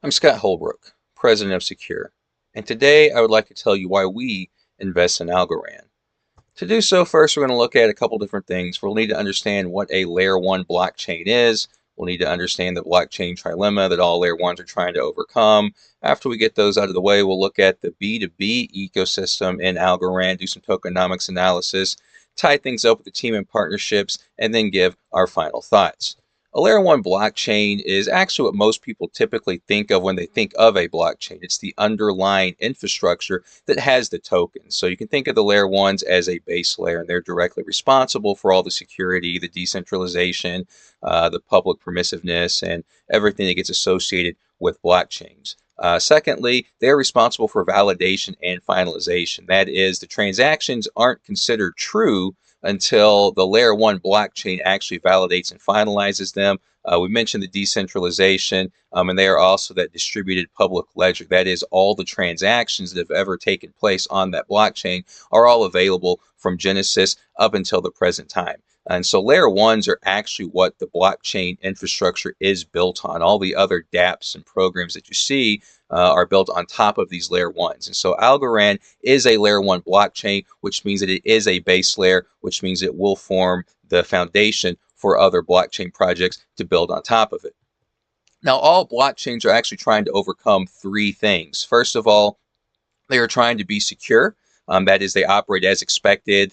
I'm Scott Holbrook, President of Secure, and today I would like to tell you why we invest in Algorand. To do so, first we're going to look at a couple different things. We'll need to understand what a Layer 1 blockchain is. We'll need to understand the blockchain trilemma that all Layer 1s are trying to overcome. After we get those out of the way, we'll look at the B2B ecosystem in Algorand, do some tokenomics analysis, tie things up with the team and partnerships, and then give our final thoughts. A Layer 1 blockchain is actually what most people typically think of when they think of a blockchain. It's the underlying infrastructure that has the tokens. So you can think of the Layer 1s as a base layer, and they're directly responsible for all the security, the decentralization, the public permissiveness, and everything that gets associated with blockchains. Secondly, they're responsible for validation and finalization. That is, the transactions aren't considered true until the Layer 1 blockchain actually validates and finalizes them. We mentioned the decentralization, and they are also that distributed public ledger. That is, all the transactions that have ever taken place on that blockchain are all available from Genesis up until the present time. And so Layer 1s are actually what the blockchain infrastructure is built on. All the other dApps and programs that you see are built on top of these Layer 1s. And so Algorand is a Layer 1 blockchain, which means that it is a base layer, which means it will form the foundation for other blockchain projects to build on top of it. Now, all blockchains are actually trying to overcome three things. First of all, they are trying to be secure. That is, they operate as expected,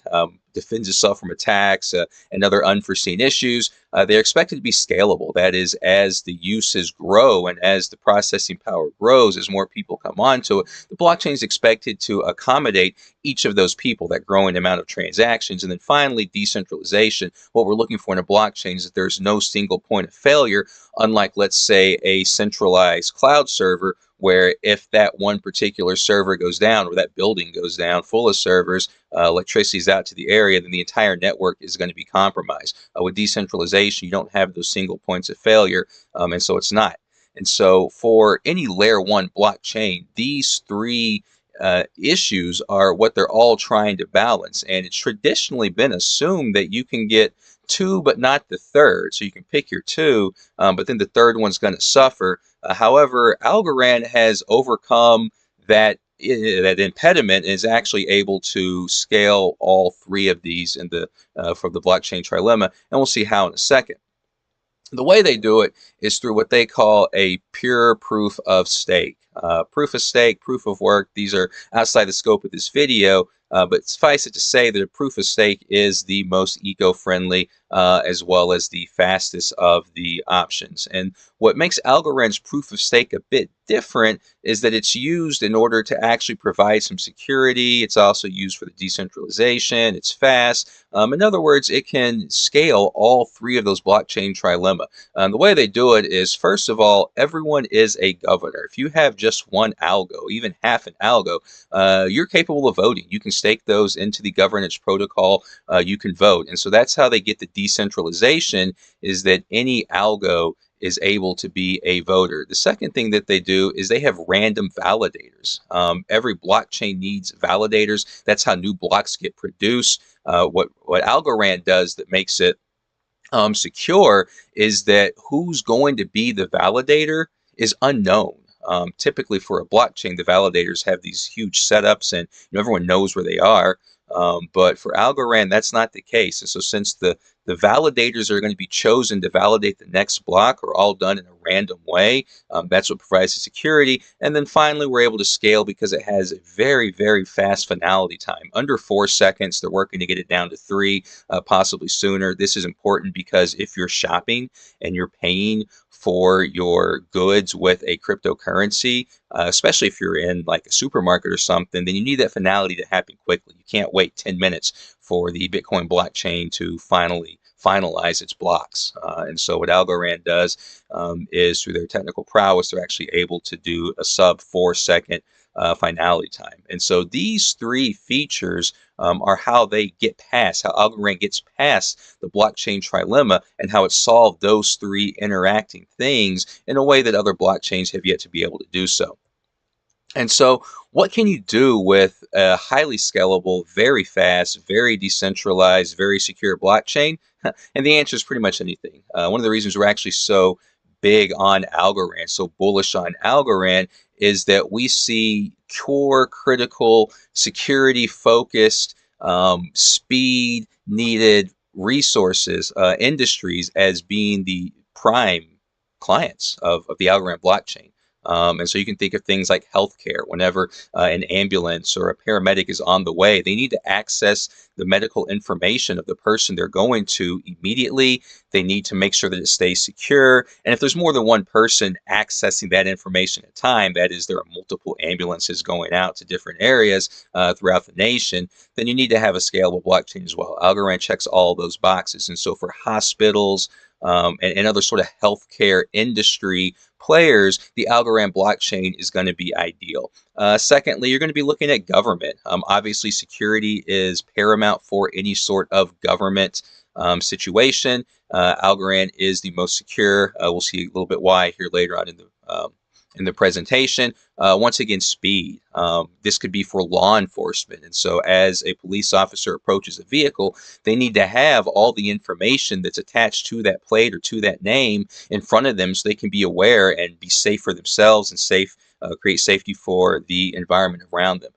defends itself from attacks and other unforeseen issues. They're expected to be scalable. That is, as the uses grow and as the processing power grows, as more people come onto it, the blockchain is expected to accommodate each of those people, that growing amount of transactions. And then finally, decentralization. What we're looking for in a blockchain is that there's no single point of failure, unlike, let's say, a centralized cloud server, where if that one particular server goes down or that building goes down full of servers, electricity is out to the area, then the entire network is going to be compromised. With decentralization, you don't have those single points of failure, and so it's not. And so for any Layer 1 blockchain, these three issues are what they're all trying to balance. And it's traditionally been assumed that you can get two, but not the third. So you can pick your two, but then the third one's going to suffer. However, Algorand has overcome that impediment and is actually able to scale all three of these in the from the blockchain trilemma, and we'll see how in a second. The way they do it is through what they call a pure proof of stake. Proof of stake, proof of work, these are outside the scope of this video, but suffice it to say that a proof of stake is the most eco-friendly as well as the fastest of the options. And what makes Algorand's proof of stake a bit different is that it's used in order to actually provide some security. It's also used for the decentralization. It's fast. In other words, it can scale all three of those blockchain trilemma. The way they do it is, first of all, everyone is a governor. If you have just one algo, even half an algo, you're capable of voting. You can stake those into the governance protocol. You can vote. And so that's how they get the decentralization, is that any algo is able to be a voter. The second thing that they do is they have random validators. Every blockchain needs validators. That's how new blocks get produced. What Algorand does that makes it secure is that who's going to be the validator is unknown. Typically for a blockchain, the validators have these huge setups and everyone knows where they are. But for Algorand, that's not the case. And so since the validators that are going to be chosen to validate the next block are all done in a random way, that's what provides the security. And then finally, we're able to scale because it has a very, very fast finality time. Under 4 seconds, they're working to get it down to 3, possibly sooner. This is important because if you're shopping and you're paying for your goods with a cryptocurrency, especially if you're in like a supermarket or something, then you need that finality to happen quickly. You can't wait 10 minutes for the Bitcoin blockchain to finally finalize its blocks. And so what Algorand does is, through their technical prowess, they're actually able to do a sub 4 second finality time. And so these three features are how they get past, how Algorand gets past the blockchain trilemma, and how it solved those three interacting things in a way that other blockchains have yet to be able to do so. And so what can you do with a highly scalable, very fast, very decentralized, very secure blockchain? And the answer is pretty much anything. One of the reasons we're actually so big on Algorand, so bullish on Algorand, is that we see core critical security focused speed needed resources, industries as being the prime clients of the Algorand blockchain. And so you can think of things like healthcare. Whenever an ambulance or a paramedic is on the way, they need to access the medical information of the person they're going to immediately. They need to make sure that it stays secure. And if there's more than one person accessing that information at a time, that is, there are multiple ambulances going out to different areas throughout the nation, then you need to have a scalable blockchain as well. Algorand checks all those boxes. And so for hospitals, and other sort of healthcare industry players, the Algorand blockchain is going to be ideal. Secondly, you're going to be looking at government. Obviously, security is paramount for any sort of government situation. Algorand is the most secure. We'll see a little bit why here later on in the presentation. Once again, speed. This could be for law enforcement. And so as a police officer approaches a vehicle, they need to have all the information that's attached to that plate or to that name in front of them so they can be aware and be safe for themselves and create safety for the environment around them.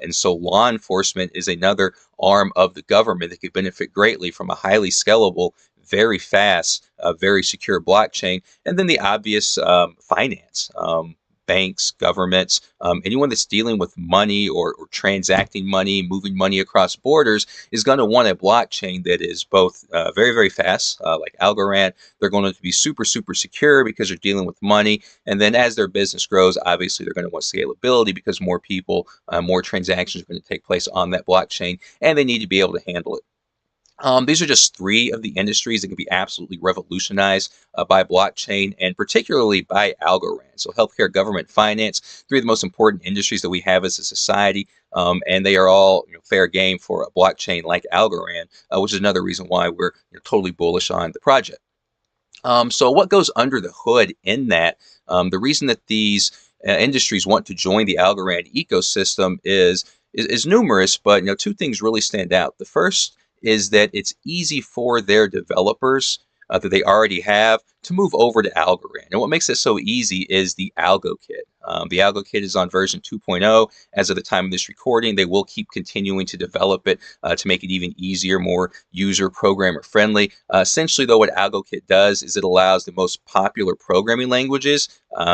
And so law enforcement is another arm of the government that could benefit greatly from a highly scalable, very fast, very secure blockchain. And then the obvious finance. Banks, governments, anyone that's dealing with money or transacting money, moving money across borders is going to want a blockchain that is both very, very fast, like Algorand. They're going to be super, super secure because they're dealing with money. And then as their business grows, obviously they're going to want scalability because more people, more transactions are going to take place on that blockchain, and they need to be able to handle it. These are just three of the industries that can be absolutely revolutionized by blockchain and particularly by Algorand. So healthcare, government, finance, three of the most important industries that we have as a society, and they are all fair game for a blockchain like Algorand, which is another reason why we're totally bullish on the project. So what goes under the hood in that? The reason that these industries want to join the Algorand ecosystem is numerous, but two things really stand out. The first is that it's easy for their developers that they already have to move over to Algorand. And what makes it so easy is the Algo Kit. The Algo Kit is on version 2.0 as of the time of this recording. They will keep continuing to develop it to make it even easier, more user programmer friendly. Essentially, though, what Algo Kit does is it allows the most popular programming languages,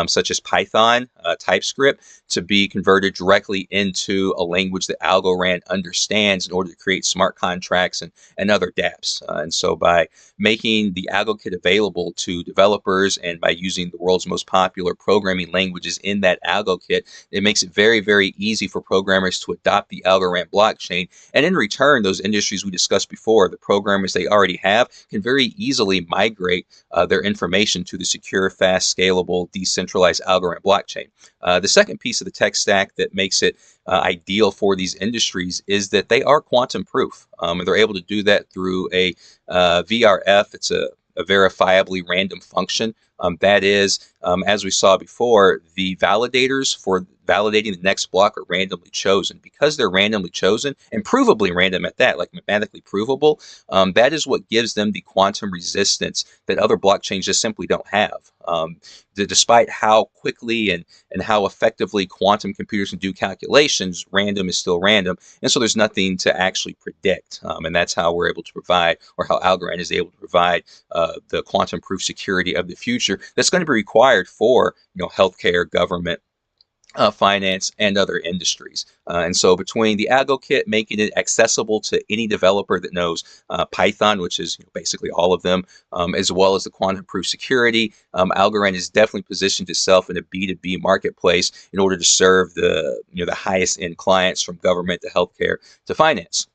such as Python, TypeScript, to be converted directly into a language that Algorand understands in order to create smart contracts and other dApps. And so by making the Algo Kit available to developers and by using the world's most popular programming languages in that Algo Kit, it makes it very, very easy for programmers to adopt the Algorand blockchain. And in return, those industries we discussed before, the programmers they already have, can very easily migrate their information to the secure, fast, scalable, decentralized Algorand blockchain. The second piece of the tech stack that makes it ideal for these industries is that they are quantum proof. And they're able to do that through a VRF. It's a verifiably random function. That is, as we saw before, the validators for validating the next block are randomly chosen. Because they're randomly chosen, and provably random at that, like mathematically provable, that is what gives them the quantum resistance that other blockchains just simply don't have. Despite how quickly and how effectively quantum computers can do calculations, random is still random, and so there's nothing to actually predict. And that's how we're able to provide, or how Algorand is able to provide, the quantum proof security of the future that's going to be required for healthcare, government, finance, and other industries. And so between the Algo Kit making it accessible to any developer that knows Python, which is basically all of them, as well as the quantum proof security, Algorand is definitely positioned itself in a B2B marketplace in order to serve the the highest end clients, from government to healthcare to finance.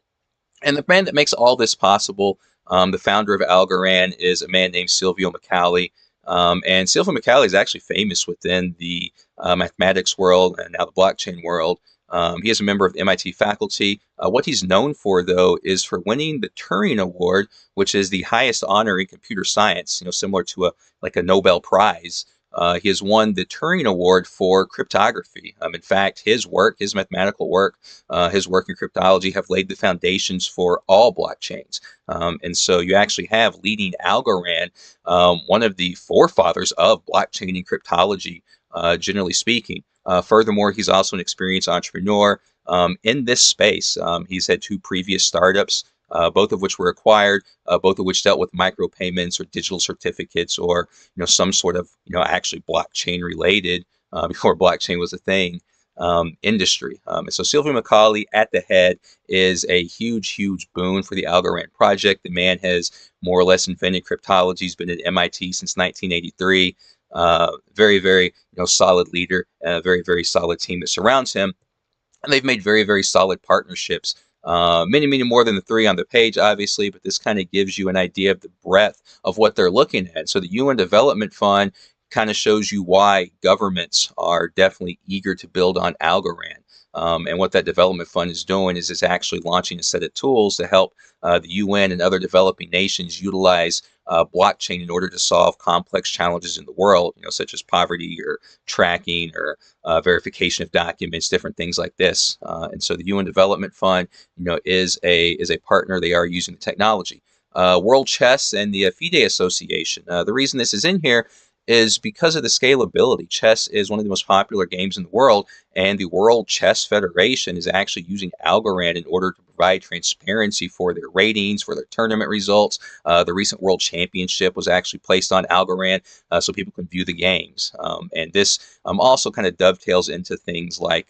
And the man that makes all this possible, the founder of Algorand, is a man named Silvio Micali. And Silvio Micali is actually famous within the mathematics world and now the blockchain world. He is a member of the MIT faculty. What he's known for, though, is for winning the Turing Award, which is the highest honor in computer science, similar to a Nobel Prize. He has won the Turing Award for cryptography. In fact, his work, his mathematical work, his work in cryptology have laid the foundations for all blockchains. And so you actually have leading Algorand, one of the forefathers of blockchain and cryptology, generally speaking. Furthermore, he's also an experienced entrepreneur in this space. He's had two previous startups, both of which were acquired, both of which dealt with micropayments or digital certificates, or some sort of actually blockchain related, before blockchain was a thing, industry. And so Sylvia Macaulay at the head is a huge, huge boon for the Algorand project. The man has more or less invented cryptology. He's been at MIT since 1983. Very, very solid leader, a very, very solid team that surrounds him. And they've made very, very solid partnerships. Many, many more than the three on the page, obviously, but this kind of gives you an idea of the breadth of what they're looking at. So the UN Development Fund kind of shows you why governments are definitely eager to build on Algorand. And what that development fund is doing is it's actually launching a set of tools to help the UN and other developing nations utilize blockchain in order to solve complex challenges in the world, such as poverty or tracking or verification of documents, different things like this. And so the UN Development Fund, is a partner. They are using the technology. World Chess and the FIDE Association. The reason this is in here is because of the scalability. Chess is one of the most popular games in the world, and the World Chess Federation is actually using Algorand in order to provide transparency for their ratings, for their tournament results. The recent World Championship was actually placed on Algorand so people can view the games. And this also kind of dovetails into things like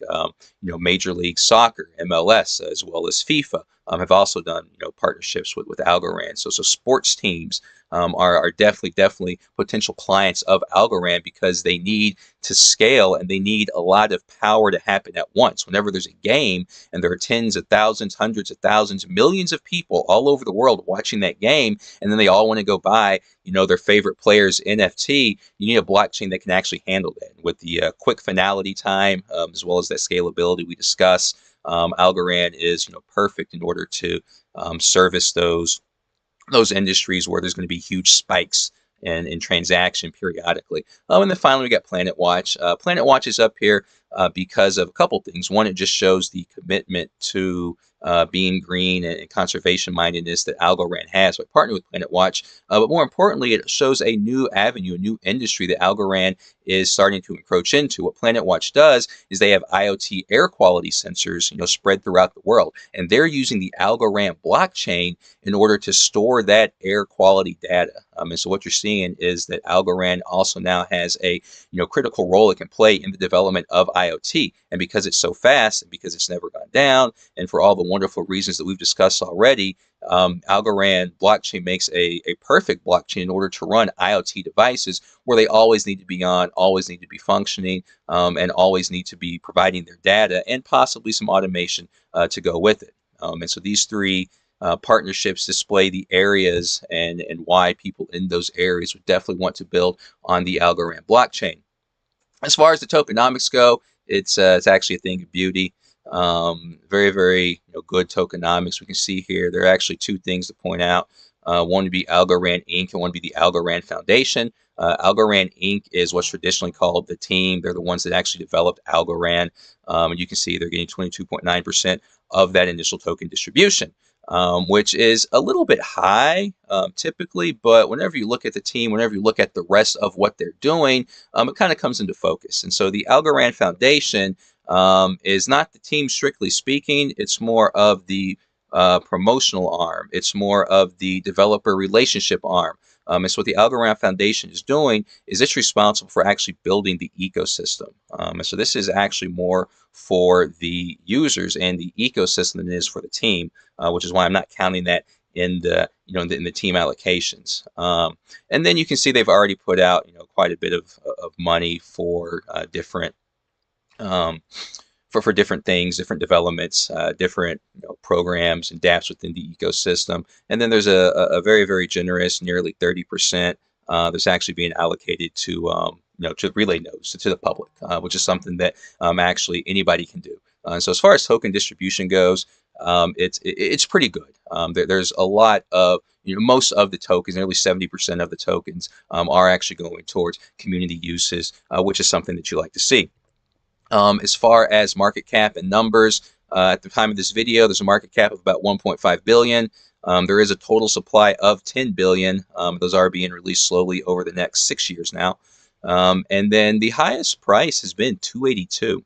Major League Soccer, MLS, as well as FIFA. Have also done partnerships with Algorand. So sports teams are definitely potential clients of Algorand because they need to scale and they need a lot of power to happen at once. Whenever there's a game and there are tens of thousands, hundreds of thousands, millions of people all over the world watching that game, and then they all want to go buy their favorite player's NFT, you need a blockchain that can actually handle that with the quick finality time, as well as that scalability we discussed. Algorand is perfect in order to service those industries where there's going to be huge spikes in transaction periodically. And then finally we got Planet Watch. Planet Watch is up here because of a couple things. One, it just shows the commitment to being green and conservation mindedness that Algorand has by partnering with Planet Watch. But more importantly, it shows a new avenue, a new industry that Algorand is starting to encroach into. What Planet Watch does is they have IoT air quality sensors, spread throughout the world, and they're using the Algorand blockchain in order to store that air quality data. And so what you're seeing is that Algorand also now has a critical role it can play in the development of IoT. And because it's so fast, and because it's never gone down, and for all the wonderful reasons that we've discussed already, Algorand blockchain makes a perfect blockchain in order to run IoT devices where they always need to be on, always need to be functioning, and always need to be providing their data and possibly some automation to go with it. And so these three partnerships display the areas and why people in those areas would definitely want to build on the Algorand blockchain. As far as the tokenomics go, it's actually a thing of beauty. Very, very good tokenomics. We can see here there are actually two things to point out. One would be Algorand Inc. and one would be the Algorand Foundation. Algorand Inc. is what's traditionally called the team. They're the ones that actually developed Algorand. And you can see they're getting 22.9% of that initial token distribution, which is a little bit high typically, but whenever you look at the team, whenever you look at the rest of what they're doing, it kind of comes into focus. And so the Algorand Foundation is not the team strictly speaking. It's more of the promotional arm. It's more of the developer relationship arm. And so what the Algorand Foundation is doing is it's responsible for actually building the ecosystem. And so this is actually more for the users and the ecosystem than it is for the team, which is why I'm not counting that in the in the team allocations. And then you can see they've already put out quite a bit of money for different for different things, different developments, different programs and dApps within the ecosystem. And then there's a very, very generous, nearly 30% that's actually being allocated to to relay nodes, to the public, which is something that actually anybody can do. So as far as token distribution goes, it's pretty good. There's a lot of, most of the tokens, nearly 70% of the tokens, are actually going towards community uses, which is something that you like to see. As far as market cap and numbers, at the time of this video, there's a market cap of about 1.5 billion. There is a total supply of 10 billion. Those are being released slowly over the next 6 years now. And then the highest price has been 282.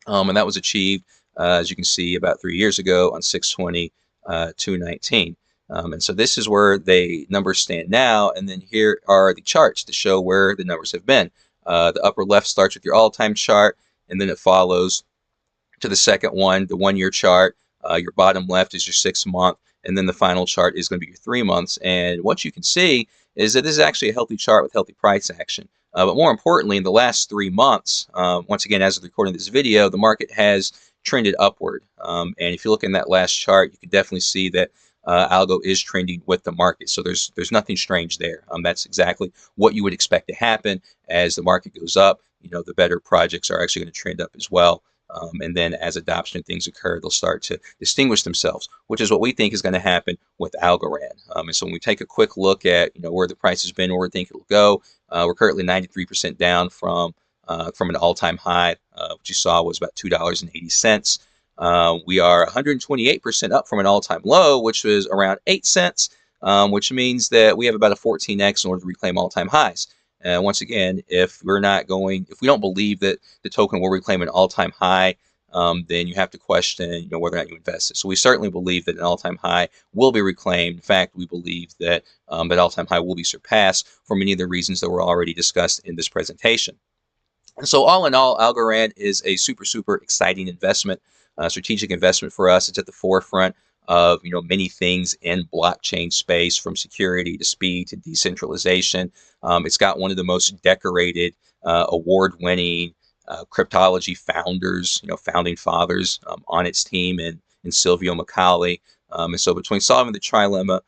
And that was achieved, as you can see, about 3 years ago on 6/20, 2/19. And so this is where the numbers stand now. And then here are the charts to show where the numbers have been. The upper left starts with your all-time chart, and then it follows to the second one, the 1-year chart. Your bottom left is your 6-month, and then the final chart is going to be your 3 months. And what you can see is that this is actually a healthy chart with healthy price action. But more importantly, in the last 3 months, once again, as of recording this video, the market has trended upward. And if you look in that last chart, you can definitely see that algo is trending with the market. So there's nothing strange there. That's exactly what you would expect to happen. As the market goes up, the better projects are actually going to trend up as well. And then as adoption and things occur, they'll start to distinguish themselves, which is what we think is going to happen with Algorand. And so when we take a quick look at where the price has been, where we think it'll go, we're currently 93% down from an all-time high, which you saw was about $2.80. We are 128% up from an all-time low, which was around 8 cents, which means that we have about a 14x in order to reclaim all-time highs. Once again, if we don't believe that the token will reclaim an all-time high, then you have to question, whether or not you invest it. So we certainly believe that an all-time high will be reclaimed. In fact, we believe that that all-time high will be surpassed for many of the reasons that were already discussed in this presentation. And so all in all, Algorand is a super, super exciting investment, strategic investment for us. It's at the forefront of many things in blockchain space, from security to speed to decentralization. It's got one of the most decorated, award-winning cryptology founders, founding fathers on its team, and Silvio Macaulay. And so between solving the trilemma,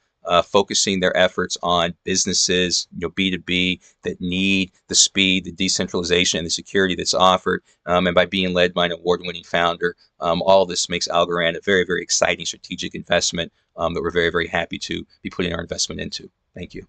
focusing their efforts on businesses, B2B, that need the speed, the decentralization, and the security that's offered, and by being led by an award-winning founder, all this makes Algorand a very, very exciting strategic investment that we're very, very happy to be putting our investment into. Thank you.